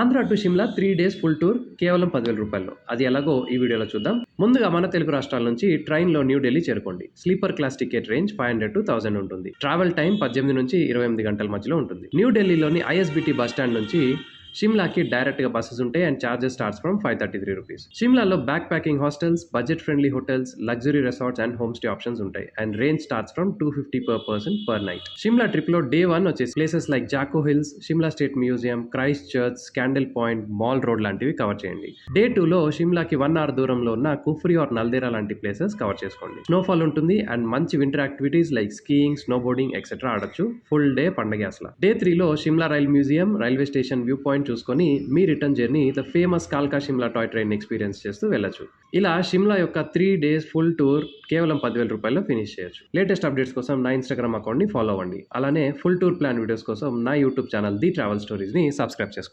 Andhra to Shimla 3 days full tour కేవలం 10,000 రూపాయల్లో. అది ఎలాగో ఈ వీడియోలో చూద్దాం. ముందుగా మన తెలుగు రాష్ట్రాల నుంచి ట్రైన్లో న్యూఢిల్లీ చేరుకోండి. Sleeper class ticket range 500 to 1000 ఉంటుంది. ట్రావెల్ టైం 18 నుంచి 28 గంటల మధ్యలో ఉంటుంది. న్యూఢిల్లీలోని ఐఎస్బిటి బస్ స్టాండ్ నుంచి షిమ్లాకి డైరెక్ట్గా బస్సెస్ ఉంటాయి and charges starts from 533 rupees. షిమ్లాలో backpacking hostels, budget friendly hotels, luxury resorts and home stay options ఉంటాయి and range starts from 250 per person per night. Shimla trip లో డే 1 వచ్చేసి places like Jakhoo hills, Shimla state museum, Christ church, scandal point, mall road లాంటివి cover చేయండి. Day 2 లో షిమ్లాకి 1 hour దూరంలో ఉన్న Kufri or Naldehra లాంటి places cover చేసుకోండి. స్నోఫాల్ ఉంటుంది అండ్ మంచి winter activities like skiing, snow boarding etcetera ఆడొచ్చు. ఫుల్ డే పండగ అసలు. డే 3 లో Shimla rail museum, railway station view point చూసుకొని మీ రిటర్న్ జర్నీ ద ఫేమస్ కాల్కా షిమ్లా టాయ్ ట్రైన్ ఎక్స్పీరియన్స్ చేస్తూ వెళ్ళొచ్చు. ఇలా షిమ్లా యొక్క 3 days ఫుల్ టూర్ కేవలం 10,000 రూపాయల్లో ఫినిష్ చేయొచ్చు. లేటెస్ట్ అప్డేట్స్ కోసం నా ఇన్స్టాగ్రామ్ అకౌంట్ని ఫాలో అవ్వండి. అలానే ఫుల్ టూర్ ప్లాన్ వీడియోస్ కోసం నా యూట్యూబ్ ఛానల్ ది ట్రావెల్ స్టోరీస్ని సబ్స్క్రైబ్ చేసుకోండి.